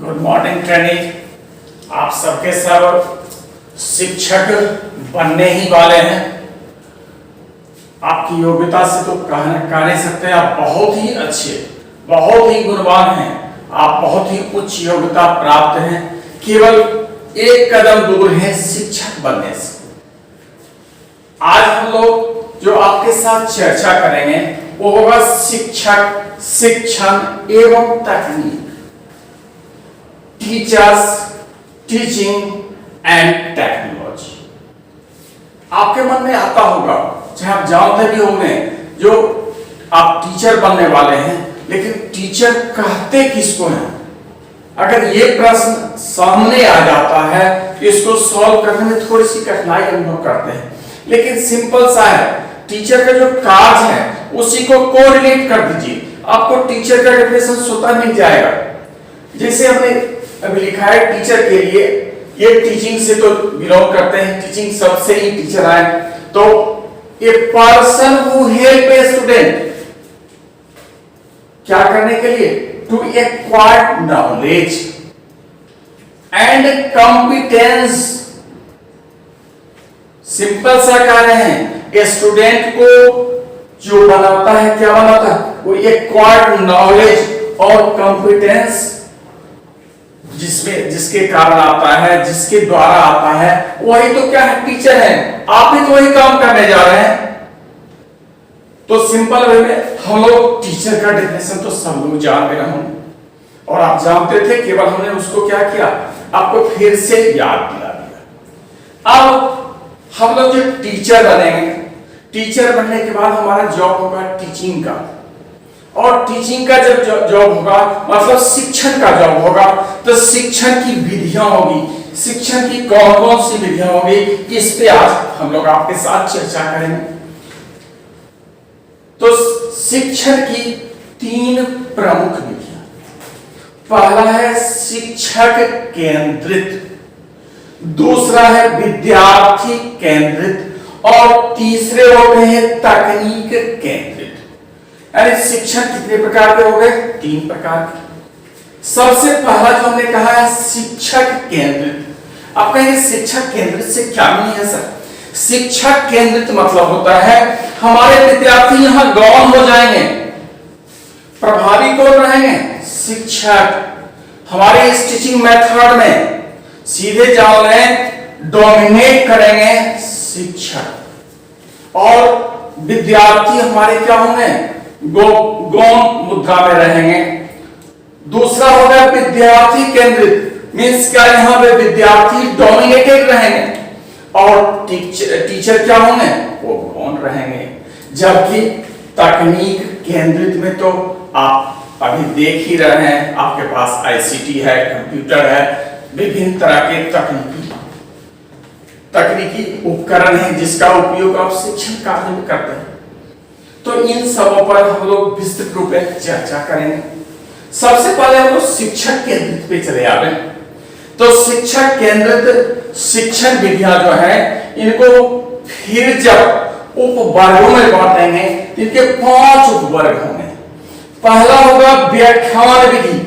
Good morning training. आप सबके सब शिक्षक बनने ही वाले हैं। आपकी योग्यता से तो कह नहीं सकते, आप बहुत ही अच्छे, बहुत ही गुणवान हैं। आप बहुत ही उच्च योग्यता प्राप्त हैं। केवल एक कदम दूर हैं शिक्षक बनने से। आज हम लोग जो आपके साथ चर्चा करेंगे वो होगा शिक्षक, शिक्षण एवं तकनीक, टीचर्स, टीचिंग एंड टेक्नोलॉजी। आपके मन में आता होगा, चाहे आप जानते भी होंगे, जो आप टीचर बनने वाले हैं, लेकिन टीचर कहते किसको हैं? अगर ये प्रश्न सामने आ जाता है तो इसको सॉल्व करने में थोड़ी सी कठिनाई अनुभव करते हैं, लेकिन सिंपल सा है। टीचर का जो कार्य है उसी को कोरिलेट कर दीजिए, आपको टीचर का डेफिनेशन स्वतः मिल जाएगा। जैसे हमने अभी लिखा है टीचर के लिए, ये टीचिंग से तो बिलोंग करते हैं, टीचिंग शब्द से ही टीचर आए। तो a person who help a student, क्या करने के लिए? To acquire knowledge and competence. Simple सा कह रहे हैं, ए स्टूडेंट को जो बनाता है, क्या बनाता है? वो एक्वायर्ड नॉलेज और कॉम्पिटेंस जिसके कारण आता है, जिसके द्वारा आता है, वही तो क्या है? टीचर है। आप भी तो वही काम करने जा रहे हैं। तो सिंपल वे में हम लोग टीचर का डेफिनेशन तो सब लोग जान गए होंगे, और आप जानते थे, केवल हमने उसको क्या किया, आपको फिर से याद दिला दिया। अब हम लोग जो टीचर बनेंगे, टीचर बनने के बाद हमारा जॉब होगा टीचिंग का, और टीचिंग का जब जॉब होगा मतलब शिक्षण का जॉब होगा, तो शिक्षण की विधियां होगी, शिक्षण की कौन कौन सी विधियां होगी, इस पे आज हम लोग आपके साथ चर्चा करेंगे। तो शिक्षण की तीन प्रमुख विधियां, पहला है शिक्षक केंद्रित, दूसरा है विद्यार्थी केंद्रित, और तीसरे होते हैं तकनीक केंद्रित। यानी शिक्षण कितने प्रकार के हो गए? तीन प्रकार के। सबसे पहला जो हमने कहा है शिक्षक केंद्रित। आप कहेंगे शिक्षक केंद्रित से क्या नहीं है सर? शिक्षक केंद्रित मतलब होता है हमारे विद्यार्थी यहां गौण हो जाएंगे, प्रभावी कौन रहेंगे? शिक्षक। हमारे इस टीचिंग मेथड में सीधे जाओ में डोमिनेट करेंगे शिक्षक, और विद्यार्थी हमारे क्या होंगे? गौण मुद्रा में रहेंगे। दूसरा होगा विद्यार्थी केंद्रित, मींस क्या यहां पे विद्यार्थी डोमिनेटेड रहेंगे, और टीचर क्या होंगे? वो गौण रहेंगे। जबकि तकनीक केंद्रित में तो आप अभी देख ही रहे हैं, आपके पास आईसीटी है, कंप्यूटर है, विभिन्न तरह के तकनीकी उपकरण हैं जिसका उपयोग आप शिक्षण कार्य में करते हैं। तो इन सबों पर हम लोग विस्तृत रूप में चर्चा करेंगे। सबसे पहले हम लोग शिक्षक केंद्रित पे चले आवे। तो शिक्षक केंद्रित शिक्षण विधियां जो है, इनको फिर जब उपवर्गों में बांटेंगे, इनके 5 उपवर्ग होंगे। पहला होगा व्याख्यान विधि,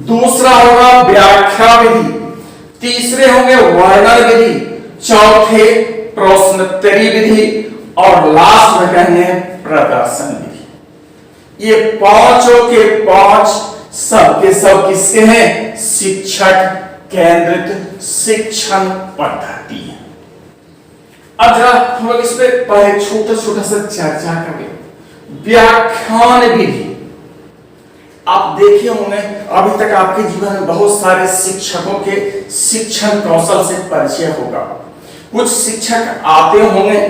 दूसरा होगा व्याख्या विधि, तीसरे होंगे वर्णन विधि, चौथे प्रश्नोत्तरी विधि, और लास्ट में कहेंगे प्रदर्शन विधि। ये पांचों के पांच सबके सब किसके हैं? शिक्षक केंद्रित शिक्षण पद्धति है। अब जरा हम लोग इस पे पहले छोटा सा चर्चा करें। व्याख्यान विधि, आप देखे होंगे अभी तक आपके जीवन में बहुत सारे शिक्षकों के शिक्षण कौशल से परिचय होगा। कुछ शिक्षक आते होंगे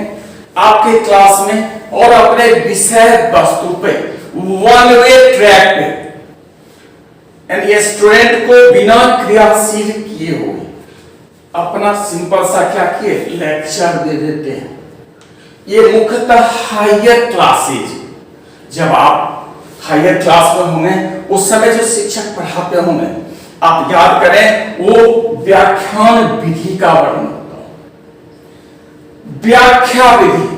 आपके क्लास में और अपने विषय वस्तु पे वन वे ट्रैक पे, यानी स्टूडेंट को बिना क्रियाशील किए हुए अपना सिंपल सा क्या किए, लेक्चर दे देते हैं। ये मुख्यतः हायर क्लासेज, जब आप हायर क्लास में होंगे उस समय जो शिक्षक पढ़ाते होंगे, आप याद करें, वो व्याख्यान विधि का वर्णन होता है। व्याख्या विधि,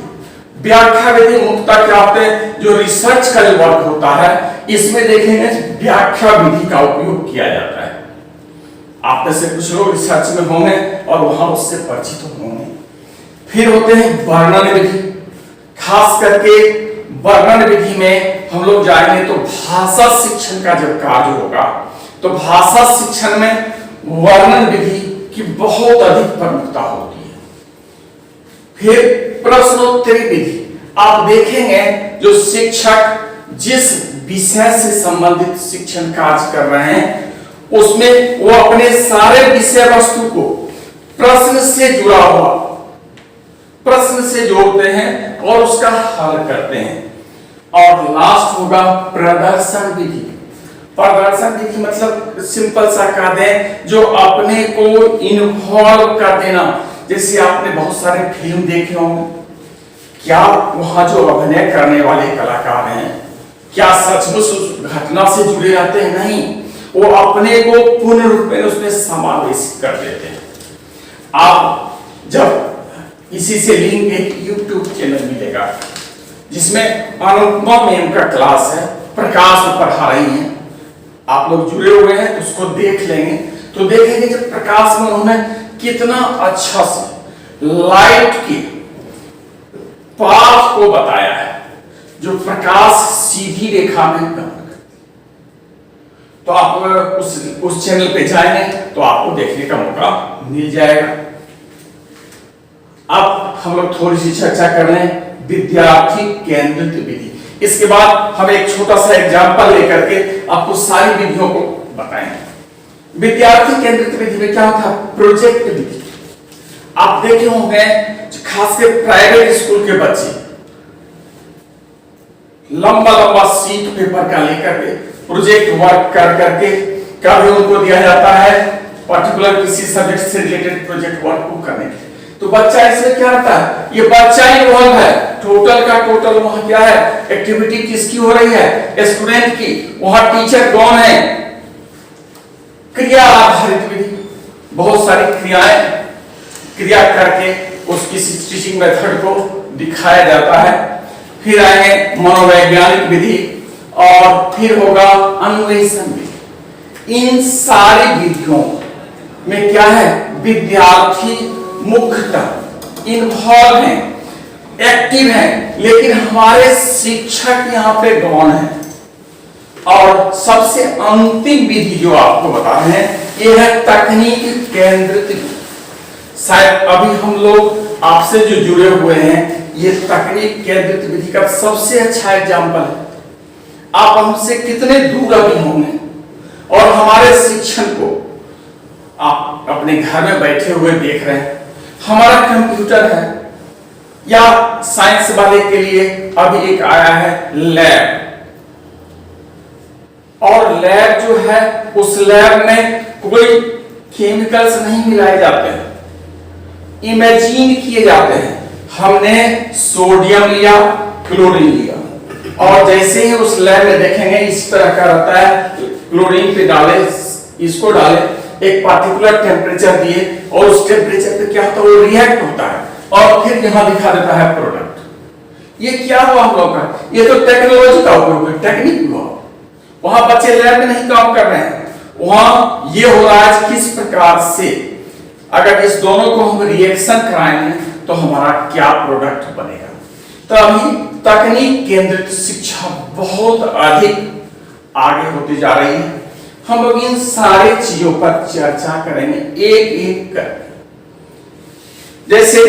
व्याख्या विधि मुख्यतः क्या होते हैं? जो रिसर्च का जो वर्क होता है, इसमें देखेंगे व्याख्या विधि का उपयोग किया जाता है। आप में से कुछ लोग रिसर्च में होंगे और वहां उससे परिचित होंगे। फिर होते हैं वर्णन विधि। खास करके वर्णन विधि में हम लोग जाएंगे तो भाषा शिक्षण का जब कार्य होगा तो भाषा शिक्षण में वर्णन विधि की बहुत अधिक प्रमुखता होती है। फिर प्रश्नोत्तरी विधि। आप देखेंगे जो शिक्षक जिस विषय से संबंधित शिक्षण कार्य कर रहे हैं उसमें वो अपने सारे विषय वस्तु को प्रश्न से जुड़ा हुआ प्रश्न से जोड़ते हैं और उसका हल करते हैं। और लास्ट होगा प्रदर्शन विधि। प्रदर्शन विधि मतलब सिंपल सा कह दें जो अपने को इन्वॉल्व कर देना। जैसे आपने बहुत सारे फिल्म देखे होंगे, क्या वहां जो अभिनय करने वाले कलाकार हैं क्या सचमुच उस घटना से जुड़े रहते हैं? नहीं, वो अपने को पूर्ण रूप में उसमें समावेश कर देते हैं। आप जब इसी से लिंक एक YouTube चैनल मिलेगा जिसमें अनुपमा मैम का क्लास है, प्रकाश में पढ़ा रही हैं, आप लोग जुड़े हुए हैं तो उसको देख लेंगे तो देखेंगे जब प्रकाश में उन्होंने कितना अच्छा से लाइट के पाथ को बताया है जो प्रकाश सीधी रेखा में गमन करती। तो आप उस चैनल पे जाएंगे तो आपको देखने का मौका मिल जाएगा। अब हम लोग थोड़ी सी चर्चा कर रहे हैं विद्यार्थी केंद्रित विधि। इसके बाद हम एक छोटा सा एग्जांपल लेकर के आपको सारी विधियों को बताएंगे। विद्यार्थी केंद्रित विधि में क्या था? प्रोजेक्ट विधि। आप देखे होंगे खासकर प्राइवेट स्कूल के बच्चे लंबा लंबा सीट पेपर का लेकर के प्रोजेक्ट वर्क कर करके कभी उनको दिया जाता है पर्टिकुलर किसी सब्जेक्ट से रिलेटेड प्रोजेक्ट वर्क को करने के लिए। तो बच्चा इसमें क्या होता है? ये बच्चा इन्वॉल्व है। टोटल का टोटल वहां क्या है? एक्टिविटी किसकी हो रही है? स्टूडेंट की। वहां टीचर कौन है? क्रिया आधारित विधि। बहुत सारी क्रिया करके उस किसी टीचिंग मेथड को दिखाया जाता है। फिर आएंगे मनोवैज्ञानिक विधि और फिर होगा अन्वेषण विधि। इन सारी विधियों में क्या है? विद्यार्थी मुख्यतः इन्वॉल्व हैं, एक्टिव हैं, लेकिन हमारे शिक्षक यहाँ पे गौण हैं। और सबसे अंतिम विधि जो आपको बता रहे हैं ये है तकनीक केंद्रित विधि। शायद अभी हम लोग आपसे जो जुड़े हुए हैं ये तकनीक केंद्रित विधि का सबसे अच्छा एग्जाम्पल है। आप हमसे कितने दूर अभी होंगे और हमारे शिक्षण को आप अपने घर में बैठे हुए देख रहे हैं। हमारा कंप्यूटर है या साइंस वाले के लिए अभी एक आया है लैब, और लैब जो है उस लैब में कोई केमिकल्स नहीं मिलाए जाते हैं, इमेजिन किए जाते हैं। हमने सोडियम लिया, क्लोरीन लिया, और जैसे ही उस लैब में देखेंगे इस तरह का रहता है, क्लोरीन पे डाले, इसको डाले, एक पार्टिकुलर टेम्परेचर दिए और उस टेम्परेचर पे क्या होता है? वो रिएक्ट होता है और फिर यहां दिखा देता है प्रोडक्ट। ये क्या हुआ हम लोग का? ये तो टेक्नोलॉजी का उपयोग है, टेक्निक हुआ। वहां बच्चे लैब में नहीं काम कर रहे हैं, वहां ये हो रहा है किस प्रकार से अगर इस दोनों को हम रिएक्शन कराएंगे तो हमारा क्या प्रोडक्ट बनेगा। तो अभी तकनीक केंद्रित शिक्षा बहुत अधिक आगे होती जा रही है। हम लोग इन सारे चीजों पर चर्चा करेंगे एक एक कर। जैसे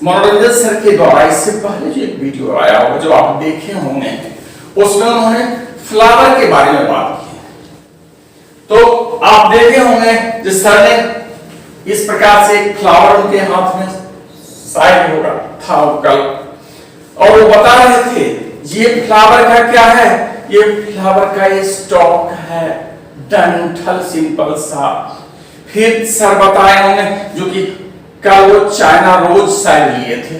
मनोरंजन सर के द्वारा इससे पहले जो एक वीडियो आया होगा जो आप देखे होंगे, उसमें उन्होंने फ्लावर के बारे में बात की है। तो आप देखे होंगे जिस सर ने इस प्रकार से एक फ्लावर उनके हाथ में शायद होगा था कल, और वो बता रहे थे ये फ्लावर का क्या है? ये फ्लावर का ये स्टॉक है, डंठल सिंपल सा। फिर सर बताए होंगे जो कि कल वो चाइना रोज शायद लिए थे,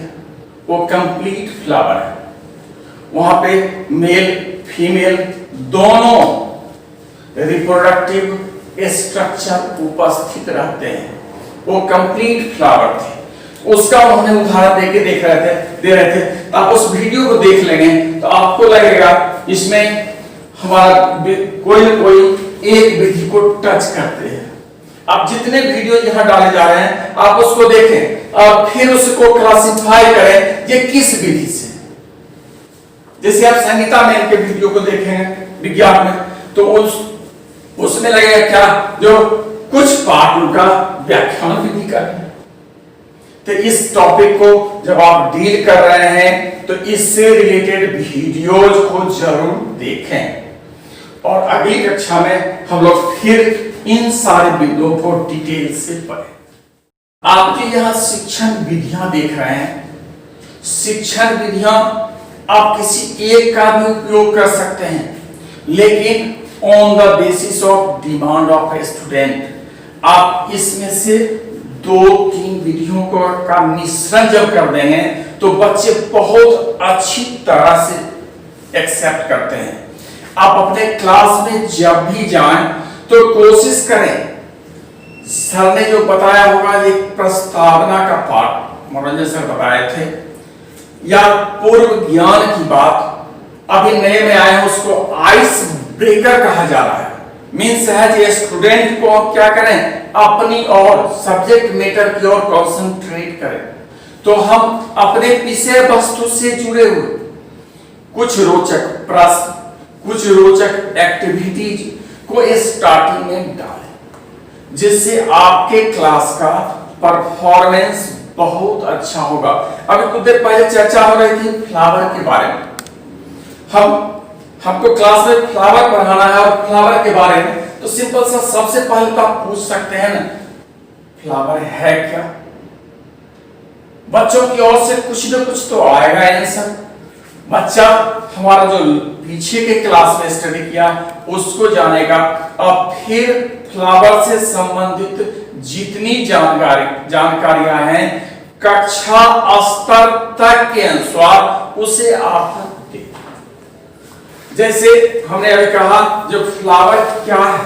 वो कंप्लीट फ्लावर है। वहां पे मेल फीमेल दोनों रिप्रोडक्टिव स्ट्रक्चर उपस्थित रहते हैं, वो कंप्लीट फ्लावर थे। उसका उन्होंने उदाहरण दे रहे थे। आप उस वीडियो को देख लेंगे तो आपको लगेगा इसमें हमारा कोई न कोई एक विधि को टच करते हैं। आप जितने वीडियो यहाँ डाले जा रहे हैं आप उसको देखें और फिर उसको क्लासिफाई करें ये किस विधि से। जैसे आप संगीता मैम के वीडियो को देखेंगे विज्ञान में, तो उसमें लगेगा क्या, जो कुछ पार्ट उनका व्याख्यान विधि कर रहे हैं। तो इस टॉपिक को जब आप डील कर रहे हैं तो इससे रिलेटेड वीडियोज को जरूर देखें और अगली कक्षा में हम लोग फिर इन सारे बिंदुओं को डिटेल से पढ़ें। आपके यहाँ शिक्षण विधियां देख रहे हैं। शिक्षण विधियां आप किसी एक का भी उपयोग कर सकते हैं, लेकिन on the basis of demand of a student आप इसमें से 2-3 विधियों का मिश्रण जब कर देंगे तो बच्चे बहुत अच्छी तरह से एक्सेप्ट करते हैं। आप अपने क्लास में जब भी जाएं तो कोशिश करें, सर ने जो बताया होगा एक प्रस्तावना का पाठ मनोरंजन सर बताए थे, या पूर्व ज्ञान की बात अभी नए में आए हैं उसको आइस ब्रेकर कहा जा रहा है। मीन्स है कि स्टूडेंट को क्या करें, अपनी और सब्जेक्ट मैटर की ओर कॉन्सेंट्रेट करें। तो हम अपने विषय वस्तु से जुड़े हुए कुछ रोचक प्रश्न, कुछ रोचक एक्टिविटीज को स्टार्टिंग में डालें, जिससे आपके क्लास का परफॉर्मेंस बहुत अच्छा होगा। अभी कुछ देर पहले चर्चा हो रही थी फ्लावर के बारे में। हमको क्लास में फ्लावर पढ़ाना है और फ्लावर के बारे में, तो सिंपल सा सबसे पहले तो आप पूछ सकते हैं ना, फ्लावर है क्या। बच्चों की ओर से कुछ न कुछ तो आएगा आंसर। बच्चा हमारा जो पीछे के क्लास में स्टडी किया उसको जानेगा और फिर फ्लावर से संबंधित जितनी जानकारियां हैं कक्षा स्तर तक के अनुसार उसे आप दें। जैसे हमने अभी कहा जो फ्लावर क्या है,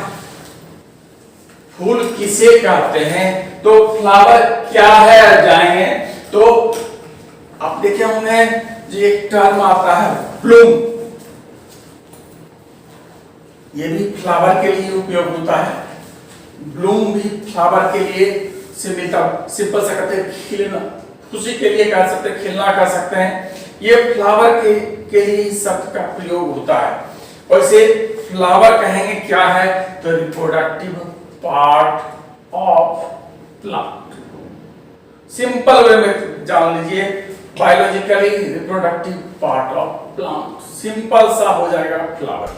फूल किसे कहते हैं, तो फ्लावर क्या है जाएंगे तो आप देखे होंगे जो एक टर्म आता है ब्लूम, ये भी फ्लावर के लिए उपयोग होता है। ब्लूम भी फ्लावर के लिए से मिलता, सिंपल सा कहते हैं खिलना, खुशी के लिए कह सकते हैं, खिलना कह सकते हैं। ये फ्लावर के लिए शब्द का प्रयोग होता है। वैसे फ्लावर कहेंगे क्या है, तो reproductive part of plant. Simple way में जान लीजिए, biologically reproductive part of plant, simple सा हो जाएगा फ्लावर।